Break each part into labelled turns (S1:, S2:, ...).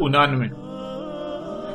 S1: 99,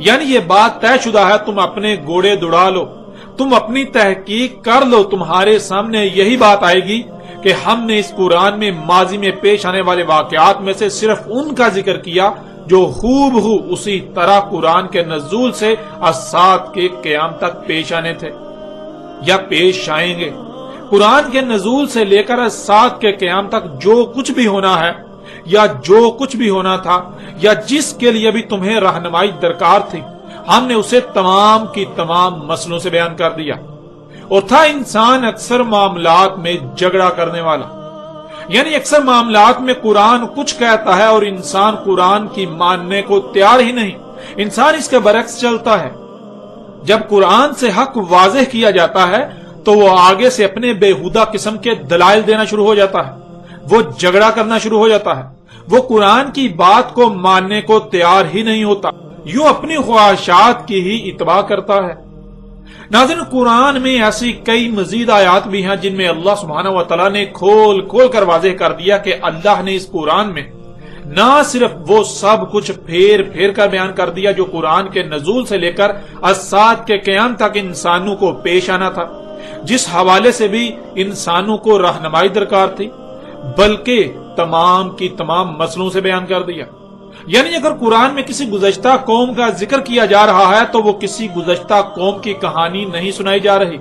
S1: یعنی یہ بات طے شدہ ہے، تم اپنے گھوڑے دوڑا لو، تم اپنی تحقیق کر لو، تمہارے سامنے یہی بات آئے گی کہ ہم نے اس قرآن میں ماضی میں پیش آنے والے واقعات میں سے صرف ان کا ذکر کیا جو خوب ہو اسی طرح قرآن کے نزول سے الساعۃ کے قیام تک پیش آنے تھے یا پیش آئیں گے۔ قرآن کے نزول سے لے کر الساعۃ کے قیام تک جو کچھ بھی ہونا ہے یا جو کچھ بھی ہونا تھا یا جس کے لیے بھی تمہیں رہنمائی درکار تھی، ہم نے اسے تمام کی تمام مسئلوں سے بیان کر دیا۔ اور تھا انسان اکثر معاملات میں جھگڑا کرنے والا، یعنی اکثر معاملات میں قرآن کچھ کہتا ہے اور انسان قرآن کی ماننے کو تیار ہی نہیں، انسان اس کے برعکس چلتا ہے۔ جب قرآن سے حق واضح کیا جاتا ہے تو وہ آگے سے اپنے بےہودہ قسم کے دلائل دینا شروع ہو جاتا ہے، وہ جھگڑا کرنا شروع ہو جاتا ہے، وہ قرآن کی بات کو ماننے کو تیار ہی نہیں ہوتا، یوں اپنی خواہشات کی ہی اتباع کرتا ہے۔ ناظرین، قرآن میں ایسی کئی مزید آیات بھی ہیں جن میں اللہ سبحانہ و تعالیٰ نے کھول کھول کر واضح کر دیا کہ اللہ نے اس قرآن میں نہ صرف وہ سب کچھ پھیر پھیر کر بیان کر دیا جو قرآن کے نزول سے لے کر الساعۃ کے قیام تک انسانوں کو پیش آنا تھا، جس حوالے سے بھی انسانوں کو رہنمائی درکار تھی، بلکہ تمام کی تمام مسئلوں سے بیان کر دیا۔ یعنی اگر قرآن میں کسی گزشتہ قوم کا ذکر کیا جا رہا ہے تو وہ کسی گزشتہ قوم کی کہانی نہیں سنائی جا رہی،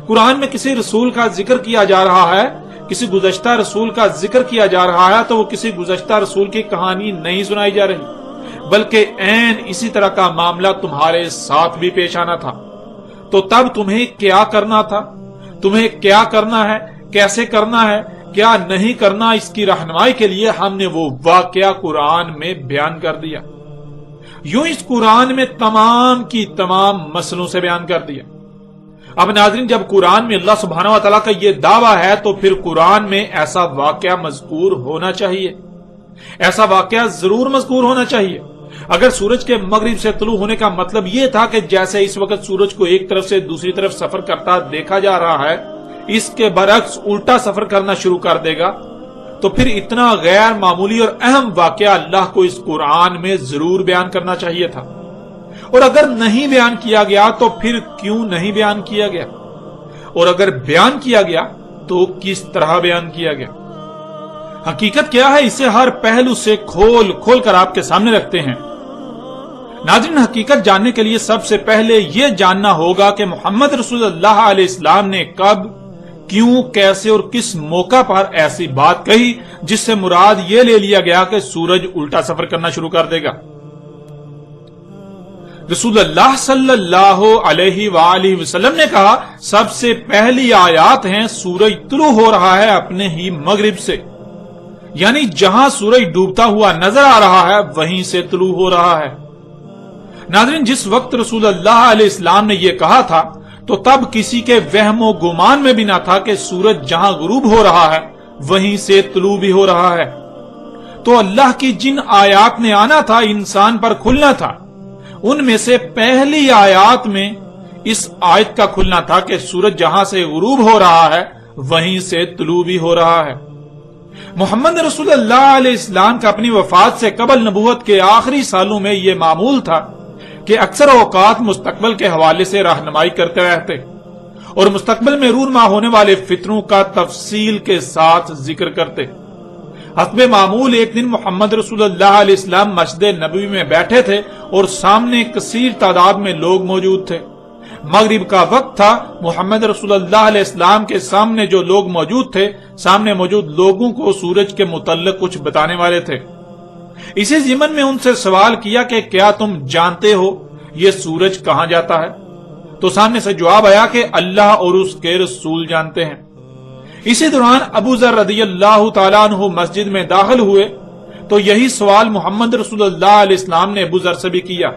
S1: قرآن میں کسی رسول کا ذکر کیا جا رہا ہے، کسی گزشتہ رسول کا ذکر کیا جا رہا ہے تو وہ کسی گزشتہ رسول کی کہانی نہیں سنائی جا رہی، بلکہ عین اسی طرح کا معاملہ تمہارے ساتھ بھی پیش آنا تھا۔ تو تب تمہیں کیا کرنا تھا، تمہیں کیا کرنا ہے، کیسے کرنا ہے، کیا نہیں کرنا، اس کی رہنمائی کے لیے ہم نے وہ واقعہ قرآن میں بیان کر دیا۔ یوں اس قرآن میں تمام کی تمام مسئلوں سے بیان کر دیا۔ اب ناظرین، جب قرآن میں اللہ سبحانہ و تعالیٰ کا یہ دعویٰ ہے تو پھر قرآن میں ایسا واقعہ مذکور ہونا چاہیے، ایسا واقعہ ضرور مذکور ہونا چاہیے۔ اگر سورج کے مغرب سے طلوع ہونے کا مطلب یہ تھا کہ جیسے اس وقت سورج کو ایک طرف سے دوسری طرف سفر کرتا دیکھا جا رہا ہے، اس کے برعکس الٹا سفر کرنا شروع کر دے گا، تو پھر اتنا غیر معمولی اور اہم واقعہ اللہ کو اس قرآن میں ضرور بیان کرنا چاہیے تھا۔ اور اگر نہیں بیان کیا گیا تو پھر کیوں نہیں بیان کیا گیا، اور اگر بیان کیا گیا تو کس طرح بیان کیا گیا؟ حقیقت کیا ہے، اسے ہر پہلو سے کھول کھول کر آپ کے سامنے رکھتے ہیں۔ ناظرین، حقیقت جاننے کے لیے سب سے پہلے یہ جاننا ہوگا کہ محمد رسول اللہ علیہ السلام نے کب، کیوں، کیسے اور کس موقع پر ایسی بات کہی جس سے مراد یہ لے لیا گیا کہ سورج الٹا سفر کرنا شروع کر دے گا۔ رسول اللہ صلی اللہ علیہ وآلہ وسلم نے کہا، سب سے پہلی آیات ہیں سورج طلوع ہو رہا ہے اپنے ہی مغرب سے، یعنی جہاں سورج ڈوبتا ہوا نظر آ رہا ہے وہیں سے طلوع ہو رہا ہے۔ ناظرین، جس وقت رسول اللہ علیہ السلام نے یہ کہا تھا تو تب کسی کے وہم و گمان میں بھی نہ تھا کہ سورج جہاں غروب ہو رہا ہے وہیں سے طلوع بھی ہو رہا ہے۔ تو اللہ کی جن آیات نے آنا تھا، انسان پر کھلنا تھا، ان میں سے پہلی آیات میں اس آیت کا کھلنا تھا کہ سورج جہاں سے غروب ہو رہا ہے وہیں سے طلوع بھی ہو رہا ہے۔ محمد رسول اللہ علیہ السلام کا اپنی وفات سے قبل نبوت کے آخری سالوں میں یہ معمول تھا کہ اکثر اوقات مستقبل کے حوالے سے رہنمائی کرتے رہتے اور مستقبل میں رونما ہونے والے فتنوں کا تفصیل کے ساتھ ذکر کرتے۔ حسب معمول ایک دن محمد رسول اللہ علیہ السلام مسجد نبوی میں بیٹھے تھے اور سامنے کثیر تعداد میں لوگ موجود تھے۔ مغرب کا وقت تھا، محمد رسول اللہ علیہ السلام کے سامنے جو لوگ موجود تھے، سامنے موجود لوگوں کو سورج کے متعلق کچھ بتانے والے تھے۔ اسی ضمن میں ان سے سوال کیا کہ کیا تم جانتے ہو یہ سورج کہاں جاتا ہے؟ تو سامنے سے جواب آیا کہ اللہ اور اس کے رسول جانتے ہیں۔ اسی دوران ابو ذر رضی اللہ تعالیٰ عنہ مسجد میں داخل ہوئے تو یہی سوال محمد رسول اللہ علیہ السلام نے ابو ذر سے بھی کیا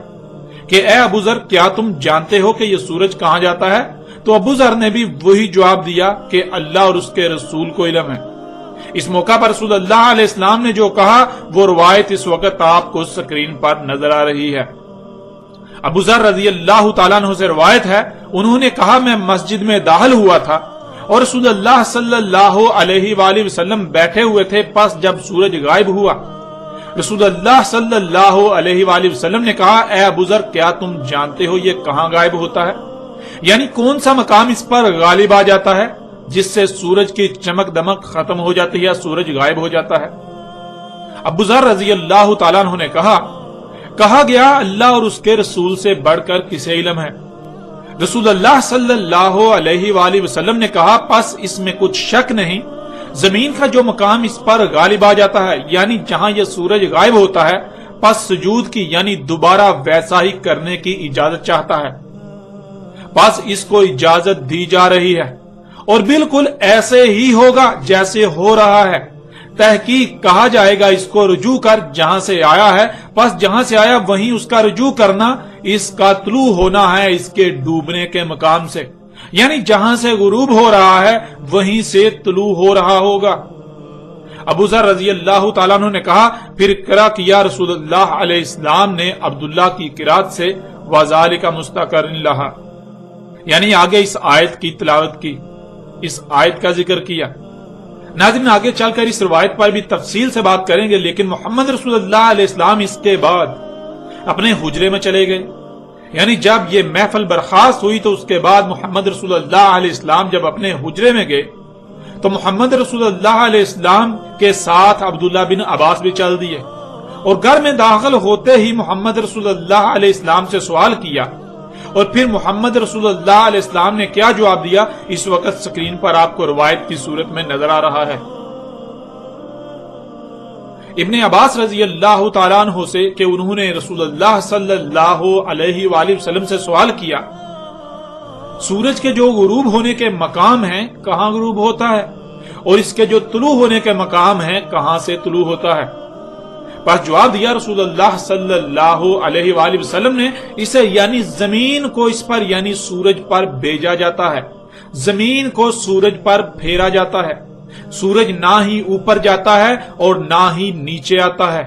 S1: کہ اے ابو ذر، کیا تم جانتے ہو کہ یہ سورج کہاں جاتا ہے؟ تو ابو ذر نے بھی وہی جواب دیا کہ اللہ اور اس کے رسول کو علم ہے۔ اس موقع پر رسول اللہ علیہ السلام نے جو کہا وہ روایت اس وقت آپ کو سکرین پر نظر آ رہی ہے۔ ابو ذر رضی اللہ تعالیٰ عنہ سے روایت ہے، انہوں نے کہا میں مسجد میں داخل ہوا تھا اور رسول اللہ صلی اللہ علیہ وآلہ وسلم بیٹھے ہوئے تھے، پس جب سورج غائب ہوا رسول اللہ صلی اللہ علیہ وآلہ وسلم نے کہا اے ابو ذر کیا تم جانتے ہو یہ کہاں غائب ہوتا ہے؟ یعنی کون سا مقام اس پر غالب آ جاتا ہے جس سے سورج کی چمک دمک ختم ہو جاتی ہے یا سورج غائب ہو جاتا ہے؟ ابو ذر رضی اللہ تعالیٰ عنہ نے کہا گیا اللہ اور اس کے رسول سے بڑھ کر کسے علم ہے؟ رسول اللہ صلی اللہ علیہ وآلہ وسلم نے کہا پس اس میں کچھ شک نہیں، زمین کا جو مقام اس پر غالب آ جاتا ہے یعنی جہاں یہ سورج غائب ہوتا ہے پس سجود کی یعنی دوبارہ ویسا ہی کرنے کی اجازت چاہتا ہے، پس اس کو اجازت دی جا رہی ہے اور بالکل ایسے ہی ہوگا جیسے ہو رہا ہے۔ تحقیق کہا جائے گا اس کو رجوع کر جہاں سے آیا ہے، پس جہاں سے آیا وہیں اس کا رجوع کرنا، اس کا طلوع ہونا ہے اس کے ڈوبنے کے مقام سے، یعنی جہاں سے غروب ہو رہا ہے وہیں سے طلوع ہو رہا ہوگا۔ ابو ذر رضی اللہ تعالیٰ عنہ نے کہا پھر قرأ کیا رسول اللہ علیہ السلام نے عبداللہ کی قرأت سے وَذَلِكَ مُسْتَقَرٌ لَهَا، یعنی آگے اس آیت کی تلاوت کی، اس آیت کا ذکر کیا۔ ناظرین آگے چل کر اس روایت پر بھی تفصیل سے بات کریں گے، لیکن محمد رسول اللہ علیہ السلام اس کے بعد اپنے حجرے میں چلے گئے، یعنی جب یہ محفل برخاست ہوئی تو اس کے بعد محمد رسول اللہ علیہ السلام جب اپنے حجرے میں گئے تو محمد رسول اللہ علیہ السلام کے ساتھ عبداللہ بن عباس بھی چل دیے، اور گھر میں داخل ہوتے ہی محمد رسول اللہ علیہ السلام سے سوال کیا، اور پھر محمد رسول اللہ علیہ السلام نے کیا جواب دیا اس وقت سکرین پر آپ کو روایت کی صورت میں نظر آ رہا ہے۔ ابن عباس رضی اللہ تعالیٰ عنہ سے کہ انہوں نے رسول اللہ صلی اللہ علیہ وآلہ وسلم سے سوال کیا سورج کے جو غروب ہونے کے مقام ہیں کہاں غروب ہوتا ہے اور اس کے جو طلوع ہونے کے مقام ہیں کہاں سے طلوع ہوتا ہے؟ بس جواب دیا رسول اللہ صلی اللہ علیہ وآلہ وسلم نے اسے یعنی زمین کو اس پر یعنی سورج پر بھیجا جاتا ہے، زمین کو سورج پر پھیرا جاتا ہے، سورج نہ ہی اوپر جاتا ہے اور نہ ہی نیچے آتا ہے،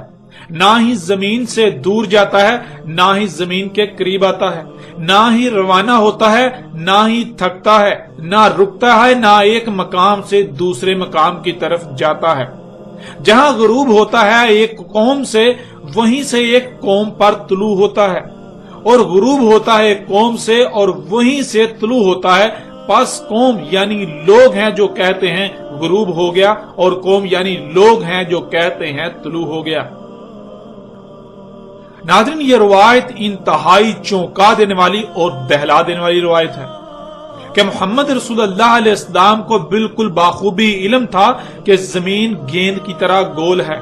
S1: نہ ہی زمین سے دور جاتا ہے نہ ہی زمین کے قریب آتا ہے، نہ ہی روانہ ہوتا ہے نہ ہی تھکتا ہے، نہ رکتا ہے نہ ایک مقام سے دوسرے مقام کی طرف جاتا ہے۔ جہاں غروب ہوتا ہے ایک قوم سے وہیں سے ایک قوم پر طلوع ہوتا ہے، اور غروب ہوتا ہے ایک قوم سے اور وہیں سے طلوع ہوتا ہے، پس قوم یعنی لوگ ہیں جو کہتے ہیں غروب ہو گیا اور قوم یعنی لوگ ہیں جو کہتے ہیں طلوع ہو گیا۔ ناظرین یہ روایت انتہائی چونکا دینے والی اور دہلا دینے والی روایت ہے کہ محمد رسول اللہ علیہ السلام کو بالکل باخوبی علم تھا کہ زمین گیند کی طرح گول ہے۔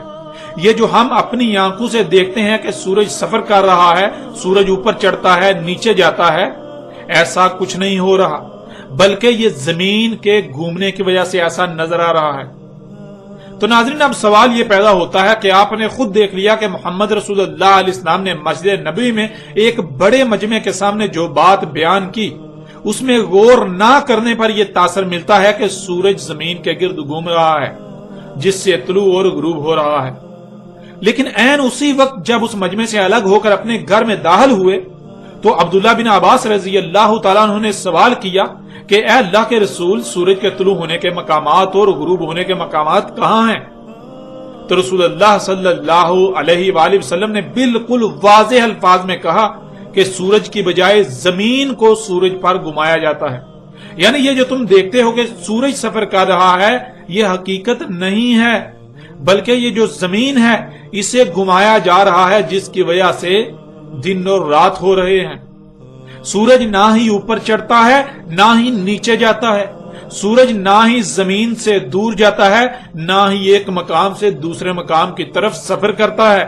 S1: یہ جو ہم اپنی آنکھوں سے دیکھتے ہیں کہ سورج سفر کر رہا ہے، سورج اوپر چڑھتا ہے نیچے جاتا ہے، ایسا کچھ نہیں ہو رہا، بلکہ یہ زمین کے گھومنے کی وجہ سے ایسا نظر آ رہا ہے۔ تو ناظرین اب سوال یہ پیدا ہوتا ہے کہ آپ نے خود دیکھ لیا کہ محمد رسول اللہ علیہ السلام نے مسجد نبوی میں ایک بڑے مجمع کے سامنے جو بات بیان کی اس میں غور نہ کرنے پر یہ تاثر ملتا ہے کہ سورج زمین کے گرد گھوم رہا ہے جس سے طلوع اور غروب ہو رہا ہے، لیکن عین اسی وقت جب اس مجمع سے الگ ہو کر اپنے گھر میں داخل ہوئے تو عبداللہ بن عباس رضی اللہ تعالیٰ عنہ نے سوال کیا کہ اے اللہ کے رسول سورج کے طلوع ہونے کے مقامات اور غروب ہونے کے مقامات کہاں ہیں؟ تو رسول اللہ صلی اللہ علیہ وآلہ وسلم نے بالکل واضح الفاظ میں کہا کہ سورج کی بجائے زمین کو سورج پر گھمایا جاتا ہے، یعنی یہ جو تم دیکھتے ہو کہ سورج سفر کر رہا ہے یہ حقیقت نہیں ہے، بلکہ یہ جو زمین ہے اسے گھمایا جا رہا ہے جس کی وجہ سے دن اور رات ہو رہے ہیں۔ سورج نہ ہی اوپر چڑھتا ہے نہ ہی نیچے جاتا ہے، سورج نہ ہی زمین سے دور جاتا ہے نہ ہی ایک مقام سے دوسرے مقام کی طرف سفر کرتا ہے،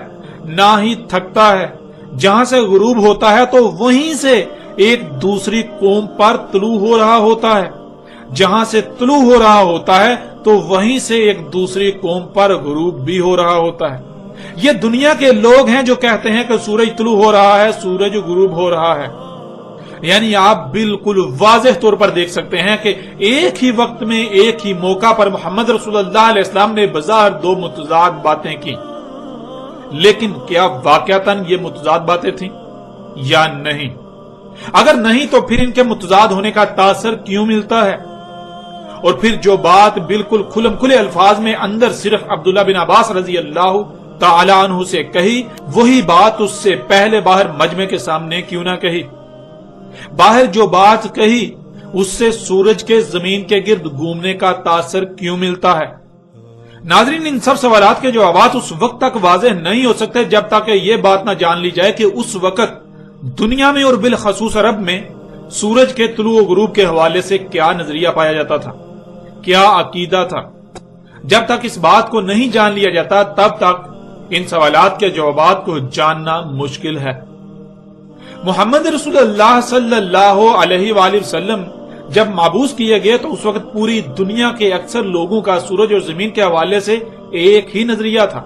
S1: نہ ہی تھکتا ہے۔ جہاں سے غروب ہوتا ہے تو وہیں سے ایک دوسری قوم پر طلوع ہو رہا ہوتا ہے، جہاں سے طلوع ہو رہا ہوتا ہے تو وہیں سے ایک دوسری قوم پر غروب بھی ہو رہا ہوتا ہے۔ یہ دنیا کے لوگ ہیں جو کہتے ہیں کہ سورج طلوع ہو رہا ہے سورج غروب ہو رہا ہے، یعنی آپ بالکل واضح طور پر دیکھ سکتے ہیں کہ ایک ہی وقت میں ایک ہی موقع پر محمد رسول اللہ علیہ السلام نے بظاہر دو متضاد باتیں کی، لیکن کیا واقعتاً یہ متضاد باتیں تھیں یا نہیں؟ اگر نہیں تو پھر ان کے متضاد ہونے کا تاثر کیوں ملتا ہے؟ اور پھر جو بات بالکل کھلم کھلے الفاظ میں اندر صرف عبداللہ بن عباس رضی اللہ تعالی عنہ سے کہی وہی بات اس سے پہلے باہر مجمع کے سامنے کیوں نہ کہی؟ باہر جو بات کہی اس سے سورج کے زمین کے گرد گھومنے کا تاثر کیوں ملتا ہے؟ ناظرین، ان سب سوالات کے جوابات اس وقت تک واضح نہیں ہو سکتے جب تک یہ بات نہ جان لی جائے کہ اس وقت دنیا میں اور بالخصوص عرب میں سورج کے طلوع و غروب کے حوالے سے کیا نظریہ پایا جاتا تھا، کیا عقیدہ تھا۔ جب تک اس بات کو نہیں جان لیا جاتا تب تک ان سوالات کے جوابات کو جاننا مشکل ہے۔ محمد رسول اللہ صلی اللہ علیہ وآلہ وسلم جب مبعوث کیے گئے تو اس وقت پوری دنیا کے اکثر لوگوں کا سورج اور زمین کے حوالے سے ایک ہی نظریہ تھا،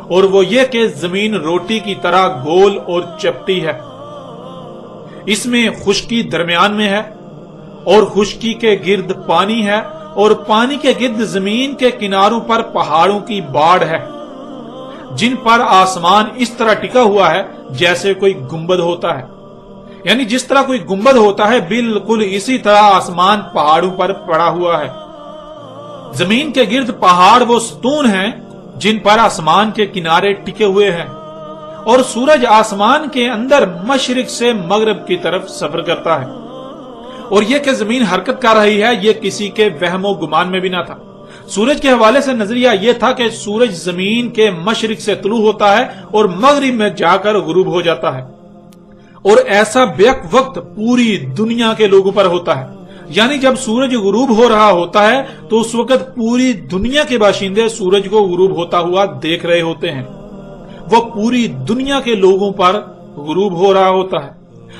S1: اور وہ یہ کہ زمین روٹی کی طرح گول اور چپٹی ہے، اس میں خشکی درمیان میں ہے اور خشکی کے گرد پانی ہے، اور پانی کے گرد زمین کے کناروں پر پہاڑوں کی باڑ ہے جن پر آسمان اس طرح ٹکا ہوا ہے جیسے کوئی گنبد ہوتا ہے، یعنی جس طرح کوئی گنبد ہوتا ہے بالکل اسی طرح آسمان پہاڑوں پر پڑا ہوا ہے۔ زمین کے گرد پہاڑ وہ ستون ہیں جن پر آسمان کے کنارے ٹکے ہوئے ہیں، اور سورج آسمان کے اندر مشرق سے مغرب کی طرف سفر کرتا ہے، اور یہ کہ زمین حرکت کر رہی ہے یہ کسی کے وہم و گمان میں بھی نہ تھا۔ سورج کے حوالے سے نظریہ یہ تھا کہ سورج زمین کے مشرق سے طلوع ہوتا ہے اور مغرب میں جا کر غروب ہو جاتا ہے، اور ایسا بیک وقت پوری دنیا کے لوگوں پر ہوتا ہے، یعنی جب سورج غروب ہو رہا ہوتا ہے تو اس وقت پوری دنیا کے باشندے سورج کو غروب ہوتا ہوا دیکھ رہے ہوتے ہیں، وہ پوری دنیا کے لوگوں پر غروب ہو رہا ہوتا ہے،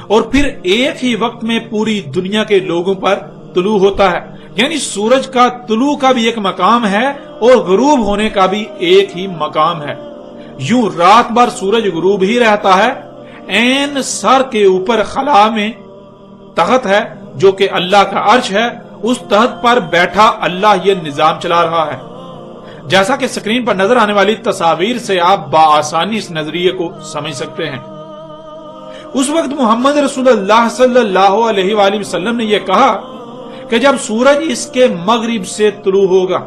S1: اور پھر ایک ہی وقت میں پوری دنیا کے لوگوں پر طلوع ہوتا ہے، یعنی سورج کا طلوع کا بھی ایک مقام ہے اور غروب ہونے کا بھی ایک ہی مقام ہے۔ یوں رات بھر سورج غروب ہی رہتا ہے، عین سر کے اوپر خلا میں تخت ہے جو کہ اللہ کا عرش ہے، اس تخت پر بیٹھا اللہ یہ نظام چلا رہا ہے۔ جیسا کہ سکرین پر نظر آنے والی تصاویر سے آپ بآسانی اس نظریے کو سمجھ سکتے ہیں۔ اس وقت محمد رسول اللہ صلی اللہ علیہ وآلہ وسلم نے یہ کہا کہ جب سورج اس کے مغرب سے طلوع ہوگا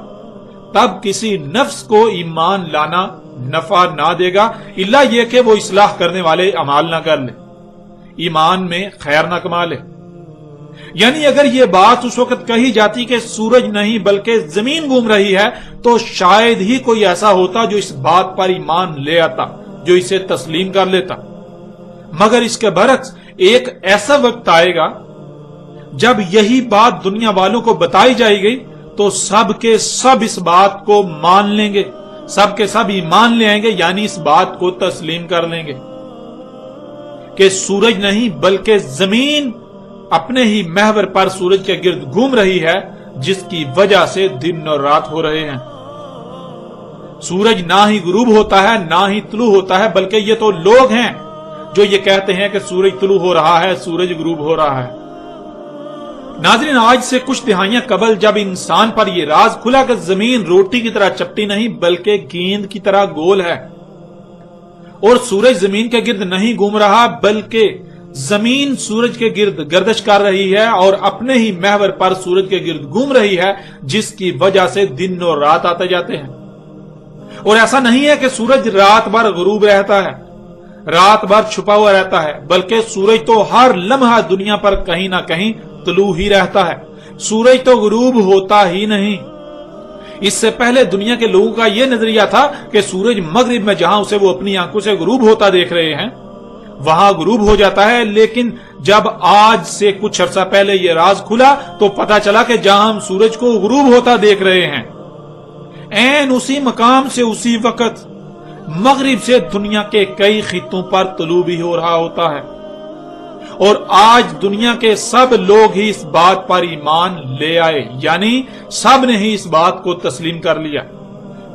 S1: تب کسی نفس کو ایمان لانا نفع نہ دے گا الا یہ کہ وہ اصلاح کرنے والے اعمال نہ کر لے، ایمان میں خیر نہ کما لے۔ یعنی اگر یہ بات اس وقت کہی جاتی کہ سورج نہیں بلکہ زمین گھوم رہی ہے تو شاید ہی کوئی ایسا ہوتا جو اس بات پر ایمان لے آتا، جو اسے تسلیم کر لیتا، مگر اس کے برعکس ایک ایسا وقت آئے گا جب یہی بات دنیا والوں کو بتائی جائے گی تو سب کے سب اس بات کو مان لیں گے، سب کے سب ایمان لے آئیں گے، یعنی اس بات کو تسلیم کر لیں گے کہ سورج نہیں بلکہ زمین اپنے ہی محور پر سورج کے گرد گھوم رہی ہے، جس کی وجہ سے دن اور رات ہو رہے ہیں۔ سورج نہ ہی غروب ہوتا ہے نہ ہی طلوع ہوتا ہے، بلکہ یہ تو لوگ ہیں جو یہ کہتے ہیں کہ سورج طلوع ہو رہا ہے، سورج غروب ہو رہا ہے۔ ناظرین، آج سے کچھ دہائیاں قبل جب انسان پر یہ راز کھلا کہ زمین روٹی کی طرح چپٹی نہیں بلکہ گیند کی طرح گول ہے، اور سورج زمین کے گرد نہیں گھوم رہا بلکہ زمین سورج کے گرد گردش کر رہی ہے اور اپنے ہی محور پر سورج کے گرد گھوم رہی ہے، جس کی وجہ سے دن اور رات آتے جاتے ہیں۔ اور ایسا نہیں ہے کہ سورج رات بھر غروب رہتا ہے، رات بھر چھپا ہوا رہتا ہے، بلکہ سورج تو ہر لمحہ دنیا پر کہیں نہ کہیں طلوع ہی رہتا ہے، سورج تو غروب ہوتا ہی نہیں۔ اس سے پہلے دنیا کے لوگوں کا یہ نظریہ تھا کہ سورج مغرب میں جہاں اسے وہ اپنی آنکھوں سے غروب ہوتا دیکھ رہے ہیں وہاں غروب ہو جاتا ہے، لیکن جب آج سے کچھ عرصہ پہلے یہ راز کھلا تو پتا چلا کہ جہاں ہم سورج کو غروب ہوتا دیکھ رہے ہیں عین اسی مقام سے اسی وقت مغرب سے دنیا کے کئی خطوں پر طلوع بھی ہو رہا ہوتا ہے، اور آج دنیا کے سب لوگ ہی اس بات پر ایمان لے آئے، یعنی سب نے ہی اس بات کو تسلیم کر لیا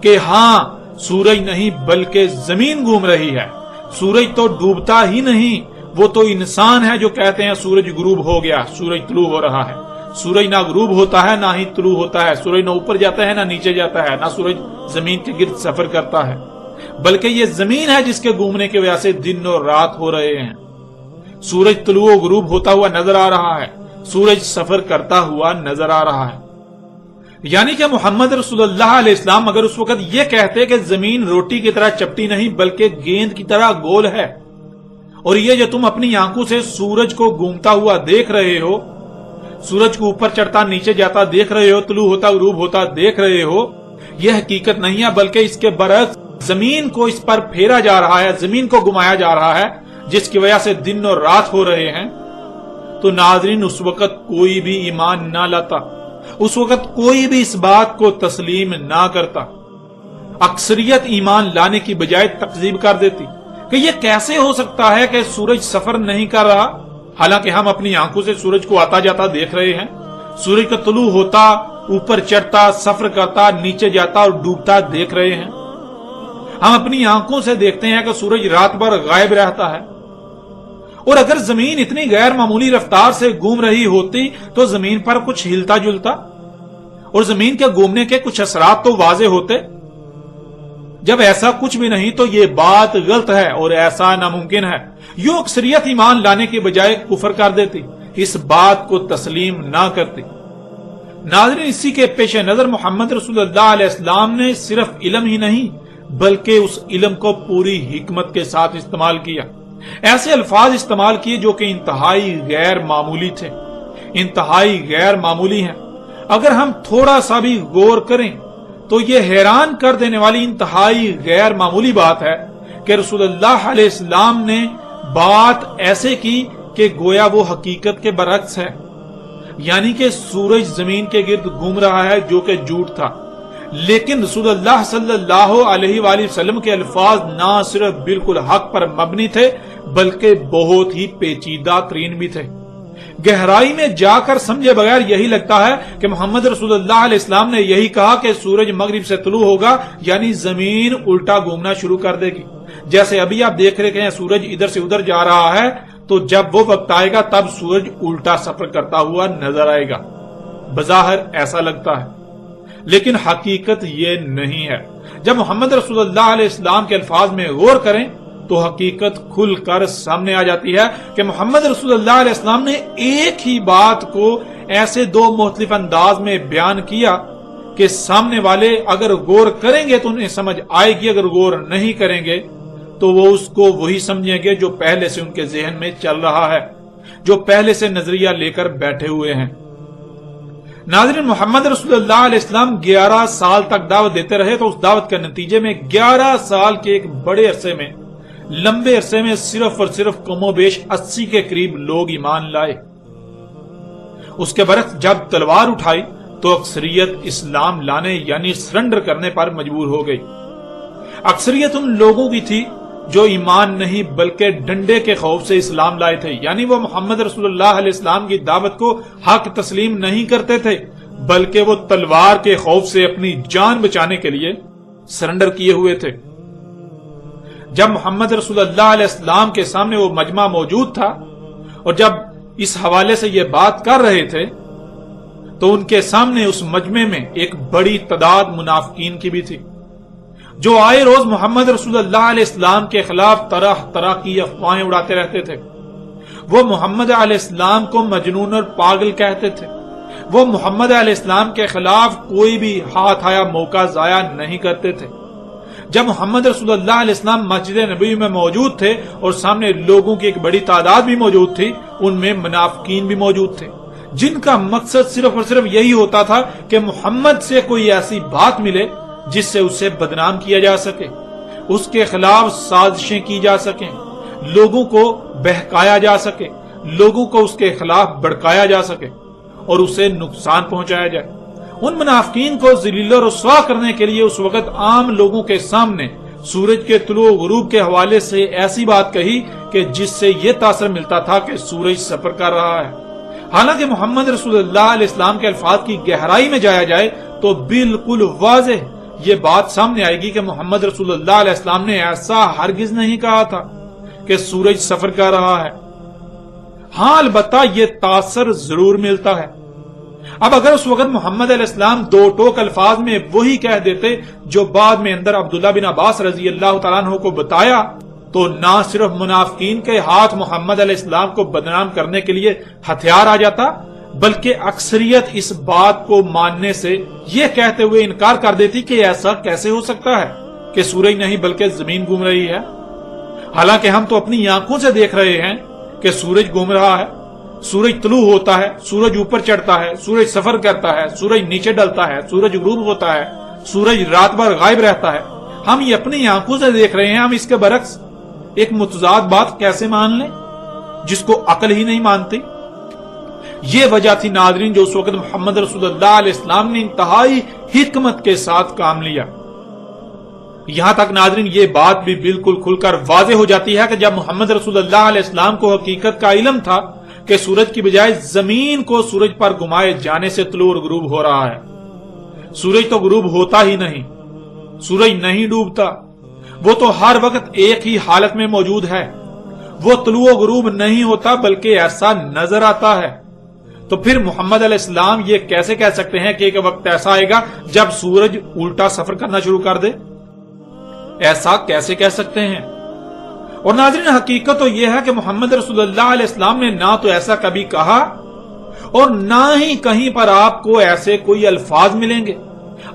S1: کہ ہاں سورج نہیں بلکہ زمین گھوم رہی ہے، سورج تو ڈوبتا ہی نہیں، وہ تو انسان ہے جو کہتے ہیں سورج غروب ہو گیا، سورج طلوع ہو رہا ہے۔ سورج نہ غروب ہوتا ہے نہ ہی طلوع ہوتا ہے، سورج نہ اوپر جاتا ہے نہ نیچے جاتا ہے، نہ سورج زمین کے گرد سفر کرتا ہے، بلکہ یہ زمین ہے جس کے گھومنے کی وجہ سے دن اور رات ہو رہے ہیں۔ سورج طلوع و غروب ہوتا ہوا نظر آ رہا ہے، سورج سفر کرتا ہوا نظر آ رہا ہے، یعنی کہ محمد رسول اللہ علیہ السلام اگر اس وقت یہ کہتے کہ زمین روٹی کی طرح چپٹی نہیں بلکہ گیند کی طرح گول ہے، اور یہ جو تم اپنی آنکھوں سے سورج کو گھومتا ہوا دیکھ رہے ہو، سورج کو اوپر چڑھتا نیچے جاتا دیکھ رہے ہو، طلوع ہوتا غروب ہوتا دیکھ رہے ہو، یہ حقیقت نہیں ہے بلکہ اس کے برعکس زمین کو اس پر پھیرا جا رہا ہے، زمین کو گھمایا جا رہا ہے، جس کی وجہ سے دن اور رات ہو رہے ہیں، تو ناظرین اس وقت کوئی بھی ایمان نہ لاتا، اس وقت کوئی بھی اس بات کو تسلیم نہ کرتا۔ اکثریت ایمان لانے کی بجائے تکذیب کر دیتی کہ یہ کیسے ہو سکتا ہے کہ سورج سفر نہیں کر رہا، حالانکہ ہم اپنی آنکھوں سے سورج کو آتا جاتا دیکھ رہے ہیں، سورج کا طلوع ہوتا، اوپر چڑھتا، سفر کرتا، نیچے جاتا اور ڈوبتا دیکھ رہے ہیں۔ ہم اپنی آنکھوں سے دیکھتے ہیں کہ سورج رات بھر غائب رہتا ہے، اور اگر زمین اتنی غیر معمولی رفتار سے گھوم رہی ہوتی تو زمین پر کچھ ہلتا جلتا اور زمین کے گھومنے کے کچھ اثرات تو واضح ہوتے۔ جب ایسا کچھ بھی نہیں تو یہ بات غلط ہے اور ایسا ناممکن ہے۔ یوں اکثریت ایمان لانے کے بجائے کفر کر دیتی، اس بات کو تسلیم نہ کرتی۔ ناظرین، اسی کے پیش نظر محمد رسول اللہ علیہ السلام نے صرف علم ہی نہیں بلکہ اس علم کو پوری حکمت کے ساتھ استعمال کیا، ایسے الفاظ استعمال کیے جو کہ انتہائی غیر معمولی تھے، انتہائی غیر معمولی ہیں۔ اگر ہم تھوڑا سا بھی غور کریں تو یہ حیران کر دینے والی انتہائی غیر معمولی بات ہے کہ رسول اللہ علیہ السلام نے بات ایسے کی کہ گویا وہ حقیقت کے برعکس ہے، یعنی کہ سورج زمین کے گرد گھوم رہا ہے جو کہ جھوٹ تھا، لیکن رسول اللہ صلی اللہ علیہ وآلہ وسلم کے الفاظ نہ صرف بالکل حق پر مبنی تھے بلکہ بہت ہی پیچیدہ ترین بھی تھے۔ گہرائی میں جا کر سمجھے بغیر یہی لگتا ہے کہ محمد رسول اللہ علیہ السلام نے یہی کہا کہ سورج مغرب سے طلوع ہوگا یعنی زمین الٹا گھومنا شروع کر دے گی۔ جیسے ابھی آپ دیکھ رہے ہیں سورج ادھر سے ادھر جا رہا ہے، تو جب وہ وقت آئے گا تب سورج الٹا سفر کرتا ہوا نظر آئے گا۔ بظاہر ایسا لگتا ہے لیکن حقیقت یہ نہیں ہے۔ جب محمد رسول اللہ علیہ السلام کے الفاظ میں غور کریں تو حقیقت کھل کر سامنے آ جاتی ہے کہ محمد رسول اللہ علیہ السلام نے ایک ہی بات کو ایسے دو مختلف انداز میں بیان کیا کہ سامنے والے اگر غور کریں گے تو انہیں سمجھ آئے گی، اگر غور نہیں کریں گے تو وہ اس کو وہی سمجھیں گے جو پہلے سے ان کے ذہن میں چل رہا ہے، جو پہلے سے نظریہ لے کر بیٹھے ہوئے ہیں۔ ناظرین، محمد رسول اللہ علیہ السلام 11 سال تک دعوت دیتے رہے، تو اس دعوت کے نتیجے میں 11 سال کے ایک بڑے عرصے میں، لمبے عرصے میں صرف اور صرف کم و بیش 80 کے قریب لوگ ایمان لائے۔ اس کے برعکس جب تلوار اٹھائی تو اکثریت اسلام لانے یعنی سرنڈر کرنے پر مجبور ہو گئی۔ اکثریت ان لوگوں کی تھی جو ایمان نہیں بلکہ ڈنڈے کے خوف سے اسلام لائے تھے، یعنی وہ محمد رسول اللہ علیہ السلام کی دعوت کو حق تسلیم نہیں کرتے تھے بلکہ وہ تلوار کے خوف سے اپنی جان بچانے کے لیے سرنڈر کیے ہوئے تھے۔ جب محمد رسول اللہ علیہ السلام کے سامنے وہ مجمع موجود تھا اور جب اس حوالے سے یہ بات کر رہے تھے تو ان کے سامنے اس مجمع میں ایک بڑی تعداد منافقین کی بھی تھی جو آئے روز محمد رسول اللہ علیہ السلام کے خلاف طرح طرح کی افواہیں اڑاتے رہتے تھے۔ وہ محمد علیہ السلام کو مجنون اور پاگل کہتے تھے، وہ محمد علیہ السلام کے خلاف کوئی بھی ہاتھ آیا موقع ضائع نہیں کرتے تھے۔ جب محمد رسول اللہ علیہ السلام مسجد نبوی میں موجود تھے اور سامنے لوگوں کی ایک بڑی تعداد بھی موجود تھی، ان میں منافقین بھی موجود تھے جن کا مقصد صرف اور صرف یہی ہوتا تھا کہ محمد سے کوئی ایسی بات ملے جس سے اسے بدنام کیا جا سکے، اس کے خلاف سازشیں کی جا سکیں، لوگوں کو بہکایا جا سکے، لوگوں کو اس کے خلاف بڑکایا جا سکے اور اسے نقصان پہنچایا جائے۔ ان منافقین کو ذلیل و رسوا کرنے کے لیے اس وقت عام لوگوں کے سامنے سورج کے طلوع و غروب کے حوالے سے ایسی بات کہی کہ جس سے یہ تاثر ملتا تھا کہ سورج سفر کر رہا ہے۔ حالانکہ محمد رسول اللہ علیہ السلام کے الفاظ کی گہرائی میں جایا جائے تو بالکل واضح یہ بات سامنے آئے گی کہ محمد رسول اللہ علیہ السلام نے ایسا ہرگز نہیں کہا تھا کہ سورج سفر کر رہا ہے۔ ہاں، البتہ یہ تاثر ضرور ملتا ہے۔ اب اگر اس وقت محمد علیہ السلام دو ٹوک الفاظ میں وہی کہہ دیتے جو بعد میں اندر عبداللہ بن عباس رضی اللہ تعالیٰ عنہ کو بتایا، تو نہ صرف منافقین کے ہاتھ محمد علیہ السلام کو بدنام کرنے کے لیے ہتھیار آ جاتا بلکہ اکثریت اس بات کو ماننے سے یہ کہتے ہوئے انکار کر دیتی کہ ایسا کیسے ہو سکتا ہے کہ سورج نہیں بلکہ زمین گھوم رہی ہے، حالانکہ ہم تو اپنی آنکھوں سے دیکھ رہے ہیں کہ سورج گھوم رہا ہے، سورج طلوع ہوتا ہے، سورج اوپر چڑھتا ہے، سورج سفر کرتا ہے، سورج نیچے ڈلتا ہے، سورج غروب ہوتا ہے، سورج رات بھر غائب رہتا ہے، ہم یہ اپنی آنکھوں سے دیکھ رہے ہیں، ہم اس کے برعکس ایک متضاد بات کیسے مان لیں جس کو عقل ہی نہیں مانتی؟ یہ وجہ تھی ناظرین جو اس وقت محمد رسول اللہ علیہ السلام نے انتہائی حکمت کے ساتھ کام لیا۔ یہاں تک ناظرین یہ بات بھی بالکل کھل کر واضح ہو جاتی ہے کہ جب محمد رسول اللہ علیہ السلام کو حقیقت کا علم تھا کہ سورج کی بجائے زمین کو سورج پر گھمائے جانے سے طلوع اور غروب ہو رہا ہے، سورج تو غروب ہوتا ہی نہیں، سورج نہیں ڈوبتا، وہ تو ہر وقت ایک ہی حالت میں موجود ہے، وہ طلوع و غروب نہیں ہوتا بلکہ ایسا نظر آتا ہے، تو پھر محمد علیہ السلام یہ کیسے کہہ سکتے ہیں کہ ایک وقت ایسا آئے گا جب سورج الٹا سفر کرنا شروع کر دے؟ ایسا کیسے کہہ سکتے ہیں؟ اور ناظرین حقیقت تو یہ ہے کہ محمد رسول اللہ علیہ السلام نے نہ تو ایسا کبھی کہا اور نہ ہی کہیں پر آپ کو ایسے کوئی الفاظ ملیں گے۔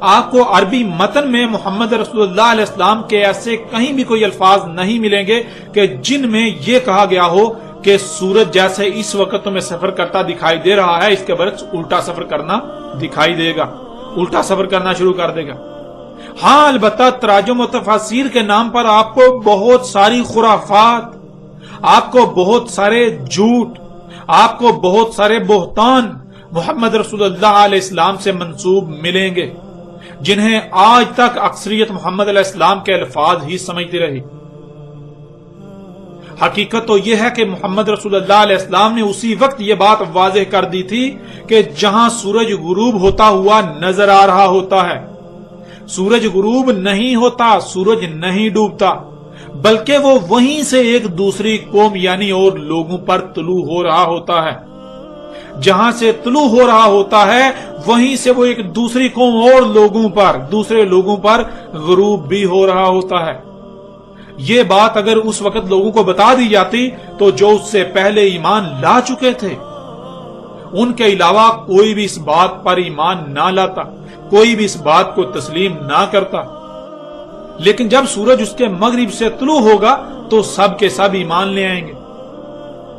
S1: آپ کو عربی متن میں محمد رسول اللہ علیہ السلام کے ایسے کہیں بھی کوئی الفاظ نہیں ملیں گے کہ جن میں یہ کہا گیا ہو کہ سورج جیسے اس وقت تمہیں سفر کرتا دکھائی دے رہا ہے، اس کے برعکس الٹا سفر کرنا دکھائی دے گا، الٹا سفر کرنا شروع کر دے گا۔ ہاں البتہ تراجم و تفاسیر کے نام پر آپ کو بہت ساری خرافات، آپ کو بہت سارے جھوٹ، آپ کو بہت سارے بہتان محمد رسول اللہ علیہ السلام سے منسوب ملیں گے، جنہیں آج تک اکثریت محمد علیہ السلام کے الفاظ ہی سمجھتی رہی۔ حقیقت تو یہ ہے کہ محمد رسول اللہ علیہ السلام نے اسی وقت یہ بات واضح کر دی تھی کہ جہاں سورج غروب ہوتا ہوا نظر آ رہا ہوتا ہے، سورج غروب نہیں ہوتا، سورج نہیں ڈوبتا، بلکہ وہ وہیں سے ایک دوسری قوم یعنی اور لوگوں پر طلوع ہو رہا ہوتا ہے، جہاں سے طلوع ہو رہا ہوتا ہے وہیں سے وہ ایک دوسری قوم اور لوگوں پر، دوسرے لوگوں پر غروب بھی ہو رہا ہوتا ہے۔ یہ بات اگر اس وقت لوگوں کو بتا دی جاتی تو جو اس سے پہلے ایمان لا چکے تھے ان کے علاوہ کوئی بھی اس بات پر ایمان نہ لاتا، کوئی بھی اس بات کو تسلیم نہ کرتا، لیکن جب سورج اس کے مغرب سے طلوع ہوگا تو سب کے سب ایمان لے آئیں گے،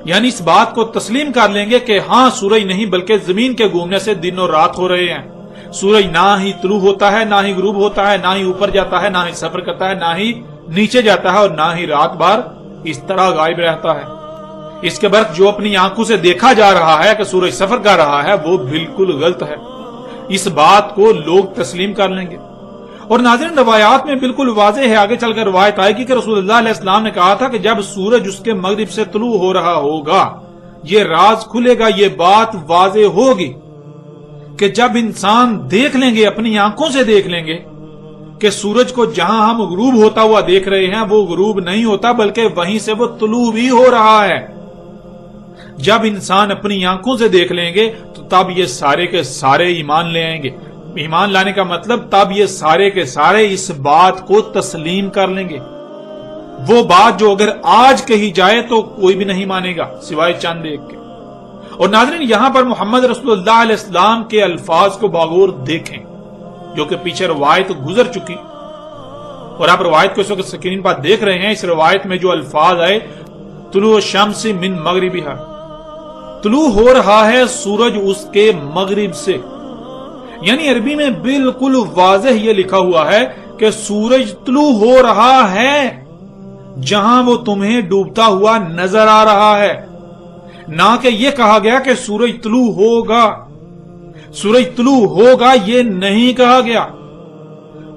S1: یعنی اس بات کو تسلیم کر لیں گے کہ ہاں سورج نہیں بلکہ زمین کے گھومنے سے دن اور رات ہو رہے ہیں، سورج نہ ہی طلوع ہوتا ہے، نہ ہی غروب ہوتا ہے، نہ ہی اوپر جاتا ہے، نہ ہی سفر کرتا ہے، نہ ہی نیچے جاتا ہے، اور نہ ہی رات بھر اس طرح غائب رہتا ہے۔ اس کے برعکس جو اپنی آنکھوں سے دیکھا جا رہا ہے کہ سورج سفر کر رہا ہے وہ بالکل غلط ہے، اس بات کو لوگ تسلیم کر لیں گے۔ اور ناظرین روایات میں بالکل واضح ہے، آگے چل کر روایت آئے گی کہ رسول اللہ علیہ السلام نے کہا تھا کہ جب سورج اس کے مغرب سے طلوع ہو رہا ہوگا یہ راز کھلے گا، یہ بات واضح ہوگی کہ جب انسان دیکھ لیں گے، اپنی آنکھوں سے دیکھ لیں گے کہ سورج کو جہاں ہم غروب ہوتا ہوا دیکھ رہے ہیں وہ غروب نہیں ہوتا بلکہ وہیں سے وہ طلوع بھی ہو رہا ہے۔ جب انسان اپنی آنکھوں سے دیکھ لیں گے تو تب یہ سارے کے سارے ایمان لے آئیں گے۔ ایمان لانے کا مطلب تب یہ سارے کے سارے اس بات کو تسلیم کر لیں گے، وہ بات جو اگر آج کہی جائے تو کوئی بھی نہیں مانے گا سوائے چند ایک کے۔ اور ناظرین یہاں پر محمد رسول اللہ علیہ السلام کے الفاظ کو باغور دیکھیں جو کہ پیچھے روایت گزر چکی، اور آپ روایت کو اس وقت سکرین پر دیکھ رہے ہیں۔ اس روایت میں جو الفاظ آئے طلوع الشمس من مغربها، طلوع ہو رہا ہے سورج اس کے مغرب سے، یعنی عربی میں بالکل واضح یہ لکھا ہوا ہے کہ سورج طلوع ہو رہا ہے جہاں وہ تمہیں ڈوبتا ہوا نظر آ رہا ہے، نہ کہ یہ کہا گیا کہ سورج طلوع ہوگا، سورج طلوع ہوگا یہ نہیں کہا گیا۔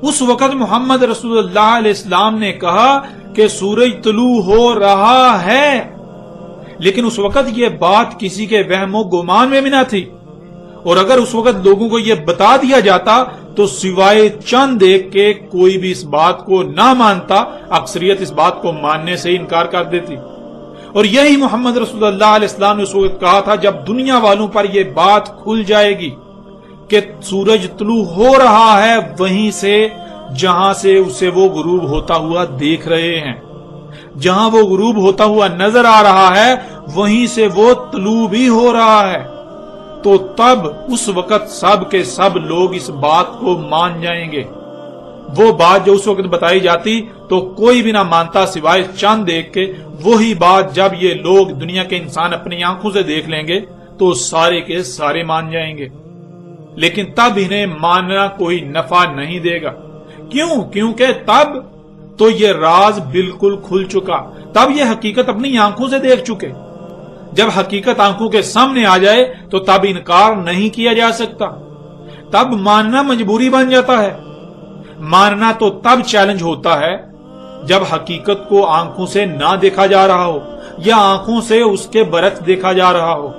S1: اس وقت محمد رسول اللہ علیہ السلام نے کہا کہ سورج طلوع ہو رہا ہے، لیکن اس وقت یہ بات کسی کے وہم و گمان میں بھی نہ تھی، اور اگر اس وقت لوگوں کو یہ بتا دیا جاتا تو سوائے چند ایک کے کوئی بھی اس بات کو نہ مانتا، اکثریت اس بات کو ماننے سے انکار کر دیتی۔ اور یہی محمد رسول اللہ علیہ السلام نے اس وقت کہا تھا جب دنیا والوں پر یہ بات کھل جائے گی کہ سورج طلوع ہو رہا ہے وہیں سے جہاں سے اسے وہ غروب ہوتا ہوا دیکھ رہے ہیں، جہاں وہ غروب ہوتا ہوا نظر آ رہا ہے وہیں سے وہ طلوع بھی ہو رہا ہے، تو تب اس وقت سب کے سب لوگ اس بات کو مان جائیں گے۔ وہ بات جو اس وقت بتائی جاتی تو کوئی بھی نہ مانتا سوائے چاند دیکھ کے، وہی بات جب یہ لوگ دنیا کے انسان اپنی آنکھوں سے دیکھ لیں گے تو سارے کے سارے مان جائیں گے، لیکن تب انہیں ماننا کوئی نفع نہیں دے گا۔ کیوں؟ کیونکہ تب تو یہ راز بالکل کھل چکا، تب یہ حقیقت اپنی آنکھوں سے دیکھ چکے۔ جب حقیقت آنکھوں کے سامنے آ جائے تو تب انکار نہیں کیا جا سکتا، تب ماننا مجبوری بن جاتا ہے۔ ماننا تو تب چیلنج ہوتا ہے جب حقیقت کو آنکھوں سے نہ دیکھا جا رہا ہو یا آنکھوں سے اس کے برعکس دیکھا جا رہا ہو۔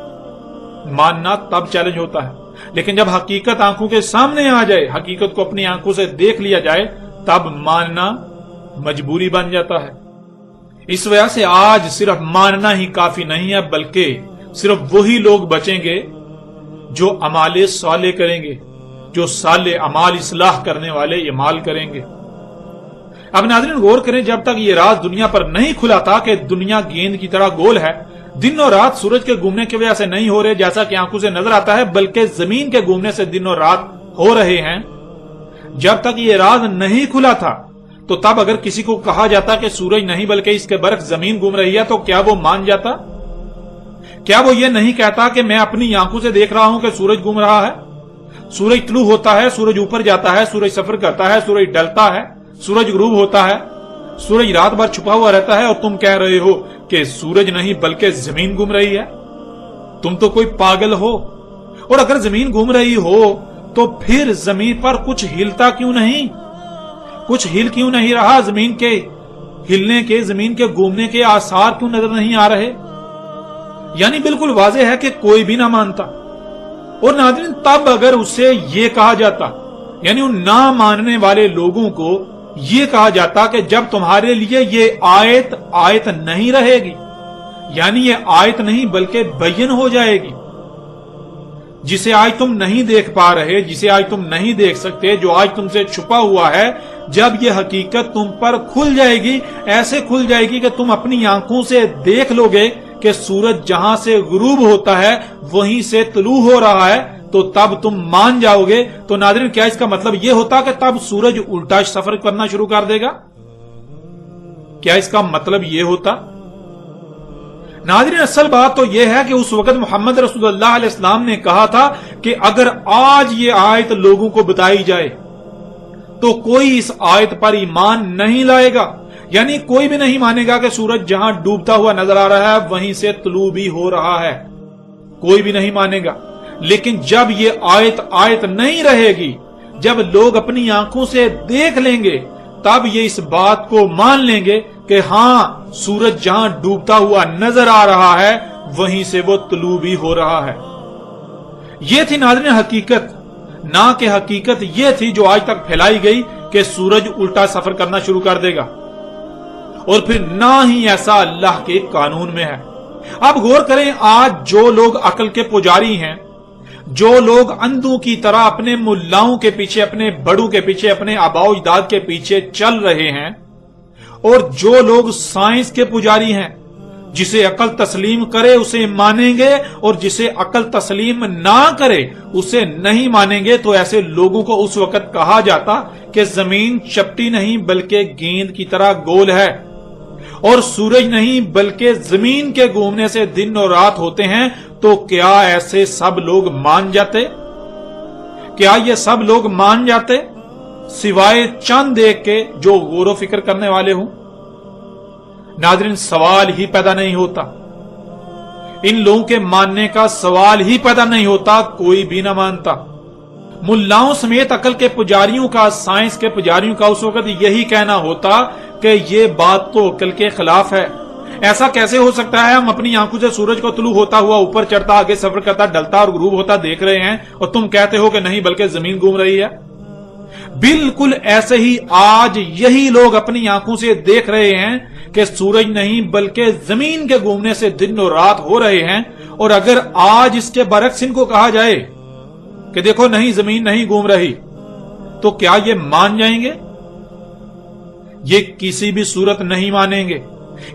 S1: ماننا تب چیلنج ہوتا ہے، لیکن جب حقیقت آنکھوں کے سامنے آ جائے، حقیقت کو اپنی آنکھوں سے دیکھ لیا جائے، تب ماننا مجبوری بن جاتا ہے۔ اس وجہ سے آج صرف ماننا ہی کافی نہیں ہے، بلکہ صرف وہی لوگ بچیں گے جو اعمال صالح کریں گے، جو صالح اعمال اصلاح کرنے والے اعمال کریں گے۔ اب ناظرین غور کریں، جب تک یہ راز دنیا پر نہیں کھلا تھا کہ دنیا گیند کی طرح گول ہے، دن اور رات سورج کے گھومنے کی وجہ سے نہیں ہو رہے جیسا کہ آنکھوں سے نظر آتا ہے، بلکہ زمین کے گھومنے سے دن اور رات ہو رہے ہیں، جب تک یہ راز نہیں کھلا تھا تو تب اگر کسی کو کہا جاتا کہ سورج نہیں بلکہ اس کے برعکس زمین گھوم رہی ہے تو کیا وہ مان جاتا؟ کیا وہ یہ نہیں کہتا کہ میں اپنی آنکھوں سے دیکھ رہا ہوں کہ سورج گھوم رہا ہے؟ سورج طلوع ہوتا ہے، سورج اوپر جاتا ہے، سورج سفر کرتا ہے، سورج ڈلتا ہے، سورج غروب ہوتا ہے، سورج رات بھر چھپا ہوا رہتا ہے، اور تم کہہ رہے ہو کہ سورج نہیں بلکہ زمین گھوم رہی ہے؟ تم تو کوئی پاگل ہو۔ اور اگر زمین گھوم رہی ہو تو پھر زمین پر کچھ ہلتا کیوں نہیں؟ کچھ ہل کیوں نہیں رہا؟ زمین کے ہلنے کے، زمین کے گھومنے کے آثار کیوں نظر نہیں آ رہے؟ یعنی بالکل واضح ہے کہ کوئی بھی نہ مانتا۔ اور ناظرین تب اگر اسے یہ کہا جاتا، یعنی ان نہ ماننے والے لوگوں کو یہ کہا جاتا کہ جب تمہارے لیے یہ آیت نہیں رہے گی، یعنی یہ آیت نہیں بلکہ بین ہو جائے گی، جسے آج تم نہیں دیکھ پا رہے، جسے آج تم نہیں دیکھ سکتے، جو آج تم سے چھپا ہوا ہے، جب یہ حقیقت تم پر کھل جائے گی، ایسے کھل جائے گی کہ تم اپنی آنکھوں سے دیکھ لو گے کہ سورج جہاں سے غروب ہوتا ہے وہیں سے طلوع ہو رہا ہے، تو تب تم مان جاؤ گے۔ تو ناظرین کیا اس کا مطلب یہ ہوتا کہ تب سورج الٹا سفر کرنا شروع کر دے گا؟ کیا اس کا مطلب یہ ہوتا؟ ناظرین اصل بات تو یہ ہے کہ اس وقت محمد رسول اللہ علیہ السلام نے کہا تھا کہ اگر آج یہ آیت لوگوں کو بتائی جائے تو کوئی اس آیت پر ایمان نہیں لائے گا، یعنی کوئی بھی نہیں مانے گا کہ سورج جہاں ڈوبتا ہوا نظر آ رہا ہے وہیں سے طلوع بھی ہو رہا ہے، کوئی بھی نہیں مانے گا۔ لیکن جب یہ آیت نہیں رہے گی، جب لوگ اپنی آنکھوں سے دیکھ لیں گے، تب یہ اس بات کو مان لیں گے کہ ہاں سورج جہاں ڈوبتا ہوا نظر آ رہا ہے وہیں سے وہ طلوع بھی ہو رہا ہے۔ یہ تھی ناظرین حقیقت، نہ کہ حقیقت یہ تھی جو آج تک پھیلائی گئی کہ سورج الٹا سفر کرنا شروع کر دے گا، اور پھر نہ ہی ایسا اللہ کے قانون میں ہے۔ اب غور کریں، آج جو لوگ عقل کے پجاری ہیں، جو لوگ اندھوں کی طرح اپنے ملاؤں کے پیچھے، اپنے بڑوں کے پیچھے، اپنے آباؤ اجداد کے پیچھے چل رہے ہیں، اور جو لوگ سائنس کے پجاری ہیں، جسے عقل تسلیم کرے اسے مانیں گے اور جسے عقل تسلیم نہ کرے اسے نہیں مانیں گے، تو ایسے لوگوں کو اس وقت کہا جاتا کہ زمین چپٹی نہیں بلکہ گیند کی طرح گول ہے، اور سورج نہیں بلکہ زمین کے گھومنے سے دن اور رات ہوتے ہیں۔ تو کیا ایسے سب لوگ مان جاتے؟ کیا یہ سب لوگ مان جاتے سوائے چند دیکھ کے جو غور و فکر کرنے والے ہوں؟ ناظرین سوال ہی پیدا نہیں ہوتا، ان لوگوں کے ماننے کا سوال ہی پیدا نہیں ہوتا، کوئی بھی نہ مانتا۔ ملاؤں سمیت عقل کے پجاریوں کا، سائنس کے پجاریوں کا اس وقت یہی کہنا ہوتا کہ یہ بات تو عقل کے خلاف ہے، ایسا کیسے ہو سکتا ہے؟ ہم اپنی آنکھوں سے سورج کو طلوع ہوتا ہوا، اوپر چڑھتا، آگے سفر کرتا، ڈلتا اور غروب ہوتا دیکھ رہے ہیں، اور تم کہتے ہو کہ نہیں بلکہ زمین گھوم رہی ہے۔ بالکل ایسے ہی آج یہی لوگ اپنی آنکھوں سے دیکھ رہے ہیں کہ سورج نہیں بلکہ زمین کے گھومنے سے دن اور رات ہو رہے ہیں، اور اگر آج اس کے برعکس ان کو کہا جائے کہ دیکھو نہیں زمین نہیں گھوم رہی، تو کیا یہ مان جائیں گے؟ یہ کسی بھی صورت نہیں مانیں گے۔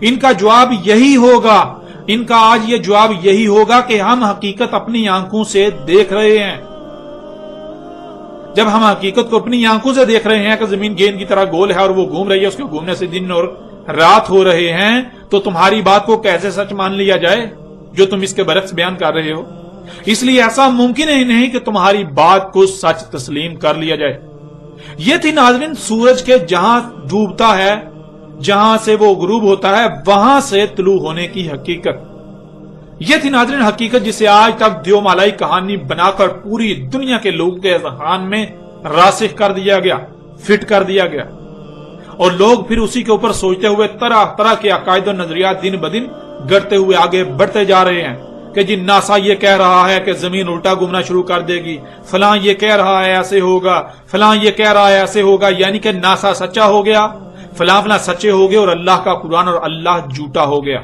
S1: ان کا جواب یہی ہوگا، ان کا آج یہ جواب یہی ہوگا کہ ہم حقیقت اپنی آنکھوں سے دیکھ رہے ہیں۔ جب ہم حقیقت کو اپنی آنکھوں سے دیکھ رہے ہیں کہ زمین گیند کی طرح گول ہے اور وہ گھوم رہی ہے، اس کے گھومنے سے دن اور رات ہو رہے ہیں، تو تمہاری بات کو کیسے سچ مان لیا جائے جو تم اس کے برعکس بیان کر رہے ہو؟ اس لیے ایسا ممکن ہی نہیں کہ تمہاری بات کو سچ تسلیم کر لیا جائے۔ یہ تھی ناظرین سورج کے جہاں ڈوبتا ہے، جہاں سے وہ غروب ہوتا ہے، وہاں سے طلوع ہونے کی حقیقت۔ یہ تھی ناظرین حقیقت جسے آج تک دیو مالائی کہانی بنا کر پوری دنیا کے لوگوں کے اذہان میں راسخ کر دیا گیا، فٹ کر دیا گیا، اور لوگ پھر اسی کے اوپر سوچتے ہوئے طرح طرح کے عقائد و نظریات دن بدن گڑتے ہوئے آگے بڑھتے جا رہے ہیں کہ جی ناسا یہ کہہ رہا ہے کہ زمین الٹا گھومنا شروع کر دے گی، فلاں یہ کہہ رہا ہے ایسے ہوگا، فلاں یہ کہہ رہا ہے ایسے ہوگا، یعنی کہ ناسا سچا ہو گیا، فلاں فلاں سچے ہو گئے اور اللہ کا قرآن اور اللہ جھوٹا ہو گیا۔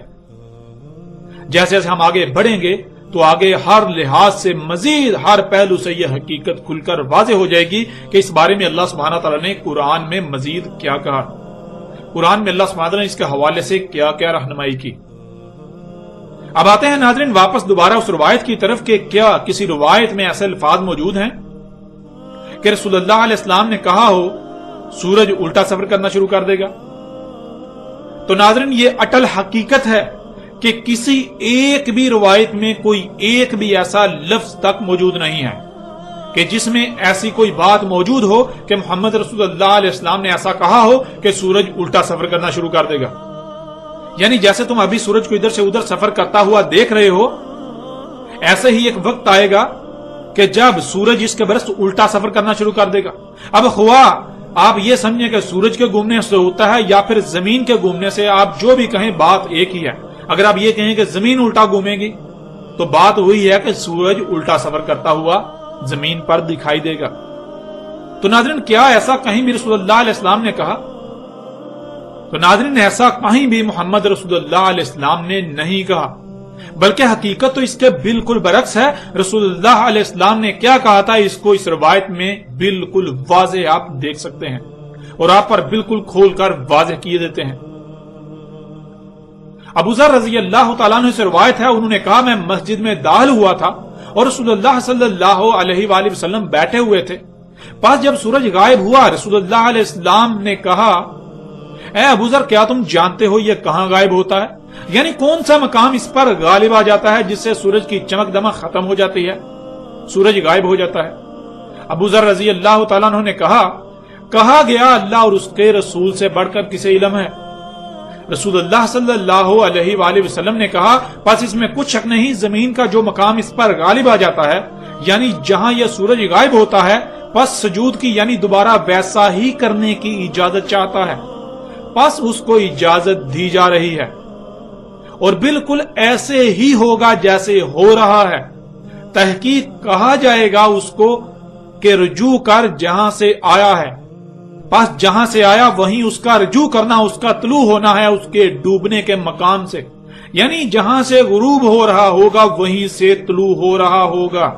S1: جیسے جیسے ہم آگے بڑھیں گے تو آگے ہر لحاظ سے مزید ہر پہلو سے یہ حقیقت کھل کر واضح ہو جائے گی کہ اس بارے میں اللہ سبحانہ تعالیٰ نے قرآن میں مزید کیا کہا، قرآن میں اللہ سبحانہ تعالیٰ نے اس کے حوالے سے کیا کیا رہنمائی کی۔ اب آتے ہیں ناظرین واپس دوبارہ اس روایت کی طرف کہ کیا کسی روایت میں ایسے الفاظ موجود ہیں کہ رسول اللہ علیہ السلام نے کہا ہو سورج الٹا سفر کرنا شروع کر دے گا؟ تو ناظرین یہ اٹل حقیقت ہے کہ کسی ایک بھی روایت میں کوئی ایک بھی ایسا لفظ تک موجود نہیں ہے کہ جس میں ایسی کوئی بات موجود ہو کہ محمد رسول اللہ علیہ السلام نے ایسا کہا ہو کہ سورج الٹا سفر کرنا شروع کر دے گا۔ یعنی جیسے تم ابھی سورج کو ادھر سے ادھر سفر کرتا ہوا دیکھ رہے ہو، ایسے ہی ایک وقت آئے گا کہ جب سورج اس کے برعکس الٹا سفر کرنا شروع کر دے گا۔ اب خواہ آپ یہ سمجھیں کہ سورج کے گھومنے سے ہوتا ہے یا پھر زمین کے گھومنے سے، آپ جو بھی کہیں بات ایک ہی ہے۔ اگر آپ یہ کہیں کہ زمین الٹا گھومے گی تو بات وہی ہے کہ سورج الٹا سفر کرتا ہوا زمین پر دکھائی دے گا۔ تو ناظرین کیا ایسا کہیں بھی رسول اللہ علیہ السلام نے کہا؟ تو ناظرین ایسا کہیں بھی محمد رسول اللہ علیہ السلام نے نہیں کہا، بلکہ حقیقت تو اس کے بالکل برعکس ہے۔ رسول اللہ علیہ السلام نے کیا کہا تھا اس کو اس روایت میں بالکل واضح آپ دیکھ سکتے ہیں اور آپ پر بالکل کھول کر واضح کیے دیتے ہیں۔ ابو ذر رضی اللہ تعالیٰ عنہ سے روایت ہے، انہوں نے کہا میں مسجد میں داخل ہوا تھا اور رسول اللہ صلی اللہ علیہ وآلہ وسلم بیٹھے ہوئے تھے۔ پس جب سورج غائب ہوا رسول اللہ علیہ السلام نے کہا اے ابو ذر کیا تم جانتے ہو یہ کہاں غائب ہوتا ہے؟ یعنی کون سا مقام اس پر غالب آ جاتا ہے جس سے سورج کی چمک دمک ختم ہو جاتی ہے، سورج غائب ہو جاتا ہے؟ ابو ذر رضی اللہ تعالیٰ عنہ نے کہا گیا اللہ اور اس کے رسول سے بڑھ کر کسے علم ہے؟ رسول اللہ صلی اللہ علیہ وآلہ وسلم نے کہا پس اس میں کچھ شک نہیں، زمین کا جو مقام اس پر غالب آ جاتا ہے یعنی جہاں یہ سورج غائب ہوتا ہے، پس سجود کی یعنی دوبارہ ویسا ہی کرنے کی اجازت چاہتا ہے، پس اس کو اجازت دی جا رہی ہے اور بالکل ایسے ہی ہوگا جیسے ہو رہا ہے۔ تحقیق کہا جائے گا اس کو کہ رجوع کر جہاں سے آیا ہے، پس جہاں سے آیا وہیں اس کا رجوع کرنا، اس کا طلوع ہونا ہے اس کے ڈوبنے کے مقام سے، یعنی جہاں سے غروب ہو رہا ہوگا وہیں سے طلوع ہو رہا ہوگا۔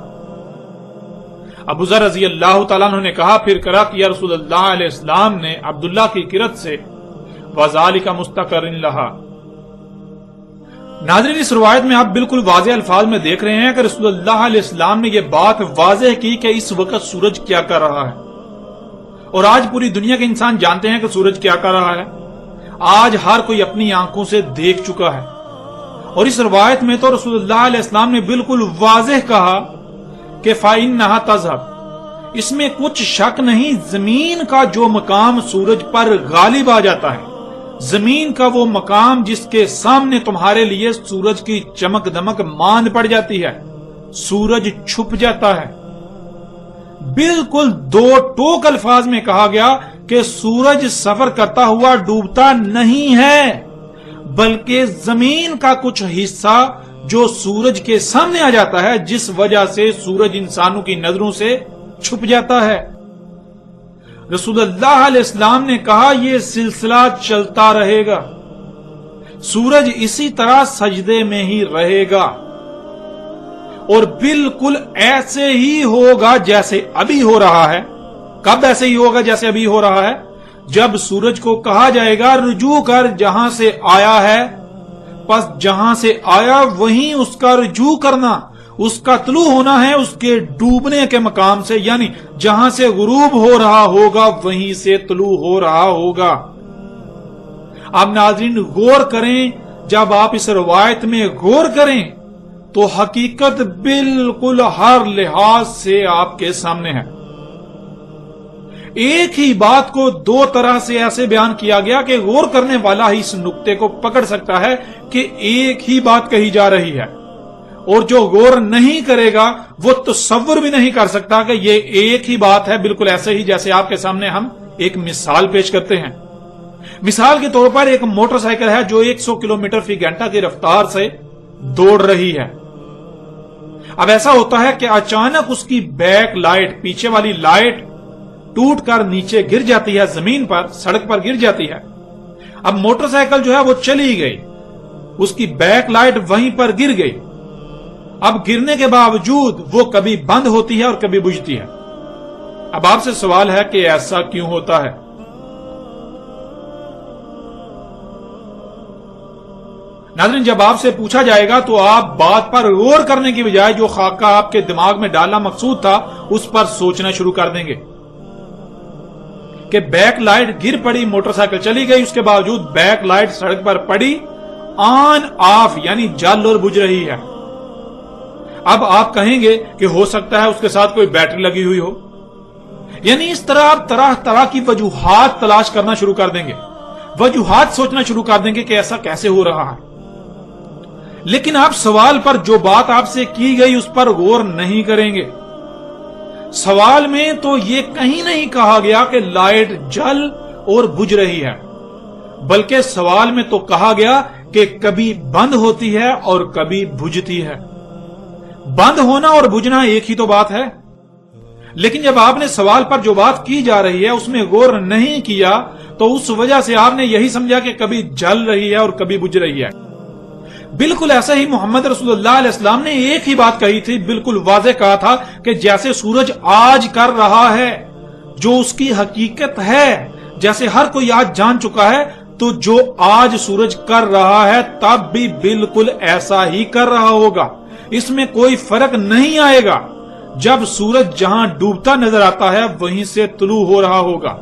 S1: ابو ذر رضی اللہ تعالیٰ عنہ نے کہا پھر کرا کہ یا رسول اللہ علیہ السلام نے عبداللہ کی قرت سے وَذَلِكَ مُسْتَقَرٍ لَهَا۔ ناظرین اس روایت میں آپ بالکل واضح الفاظ میں دیکھ رہے ہیں کہ رسول اللہ علیہ السلام نے یہ بات واضح کی کہ اس وقت سورج کیا کر رہا ہے، اور آج پوری دنیا کے انسان جانتے ہیں کہ سورج کیا کر رہا ہے، آج ہر کوئی اپنی آنکھوں سے دیکھ چکا ہے۔ اور اس روایت میں تو رسول اللہ علیہ السلام نے بالکل واضح کہا کہ فَإِنَّهَا تَذْهَبُ، اس میں کچھ شک نہیں، زمین کا جو مقام سورج پر غالب آ جاتا ہے، زمین کا وہ مقام جس کے سامنے تمہارے لیے سورج کی چمک دمک ماند پڑ جاتی ہے، سورج چھپ جاتا ہے۔ بالکل دو ٹوک الفاظ میں کہا گیا کہ سورج سفر کرتا ہوا ڈوبتا نہیں ہے، بلکہ زمین کا کچھ حصہ جو سورج کے سامنے آ جاتا ہے جس وجہ سے سورج انسانوں کی نظروں سے چھپ جاتا ہے۔ رسول اللہ علیہ السلام نے کہا یہ سلسلہ چلتا رہے گا، سورج اسی طرح سجدے میں ہی رہے گا اور بالکل ایسے ہی ہوگا جیسے ابھی ہو رہا ہے۔ کب ایسے ہی ہوگا جیسے ابھی ہو رہا ہے؟ جب سورج کو کہا جائے گا رجوع کر جہاں سے آیا ہے، پس جہاں سے آیا وہیں اس کا رجوع کرنا، اس کا طلوع ہونا ہے اس کے ڈوبنے کے مقام سے، یعنی جہاں سے غروب ہو رہا ہوگا وہیں سے طلوع ہو رہا ہوگا۔ اب ناظرین غور کریں، جب آپ اس روایت میں غور کریں تو حقیقت بالکل ہر لحاظ سے آپ کے سامنے ہے۔ ایک ہی بات کو دو طرح سے ایسے بیان کیا گیا کہ غور کرنے والا ہی اس نقطے کو پکڑ سکتا ہے کہ ایک ہی بات کہی جا رہی ہے، اور جو غور نہیں کرے گا وہ تصور بھی نہیں کر سکتا کہ یہ ایک ہی بات ہے، بالکل ایسے ہی جیسے آپ کے سامنے ہم ایک مثال پیش کرتے ہیں۔ مثال کے طور پر ایک موٹر سائیکل ہے جو 100 کلومیٹر فی گھنٹہ کی رفتار سے دوڑ رہی ہے۔ اب ایسا ہوتا ہے کہ اچانک اس کی بیک لائٹ، پیچھے والی لائٹ ٹوٹ کر نیچے گر جاتی ہے، زمین پر، سڑک پر گر جاتی ہے۔ اب موٹر سائیکل جو ہے وہ چلی گئی، اس کی بیک لائٹ وہیں پر گر گئی۔ اب گرنے کے باوجود وہ کبھی بند ہوتی ہے اور کبھی بجھتی ہے۔ اب آپ سے سوال ہے کہ ایسا کیوں ہوتا ہے؟ ناظرین جب آپ سے پوچھا جائے گا تو آپ بات پر غور کرنے کی بجائے جو خاکہ آپ کے دماغ میں ڈالنا مقصود تھا اس پر سوچنا شروع کر دیں گے کہ بیک لائٹ گر پڑی، موٹر سائیکل چلی گئی، اس کے باوجود بیک لائٹ سڑک پر پڑی، آن آف یعنی جل اور بجھ رہی ہے۔ اب آپ کہیں گے کہ ہو سکتا ہے اس کے ساتھ کوئی بیٹری لگی ہوئی ہو، یعنی اس طرح آپ طرح طرح کی وجوہات تلاش کرنا شروع کر دیں گے، وجوہات سوچنا شروع کر دیں گے کہ ایسا کیسے ہو رہا ہے۔ لیکن آپ سوال پر جو بات آپ سے کی گئی اس پر غور نہیں کریں گے۔ سوال میں تو یہ کہیں نہیں کہا گیا کہ لائٹ جل اور بجھ رہی ہے، بلکہ سوال میں تو کہا گیا کہ کبھی بند ہوتی ہے اور کبھی بجھتی ہے۔ بند ہونا اور بجھنا ایک ہی تو بات ہے، لیکن جب آپ نے سوال پر جو بات کی جا رہی ہے اس میں غور نہیں کیا تو اس وجہ سے آپ نے یہی سمجھا کہ کبھی جل رہی ہے اور کبھی بجھ رہی ہے۔ بالکل ایسا ہی محمد رسول اللہ علیہ السلام نے ایک ہی بات کہی تھی، بالکل واضح کہا تھا کہ جیسے سورج آج کر رہا ہے جو اس کی حقیقت ہے، جیسے ہر کوئی آج جان چکا ہے، تو جو آج سورج کر رہا ہے تب بھی بالکل ایسا ہی کر رہا ہوگا، اس میں کوئی فرق نہیں آئے گا۔ جب سورج جہاں ڈوبتا نظر آتا ہے وہیں سے طلوع ہو رہا ہوگا۔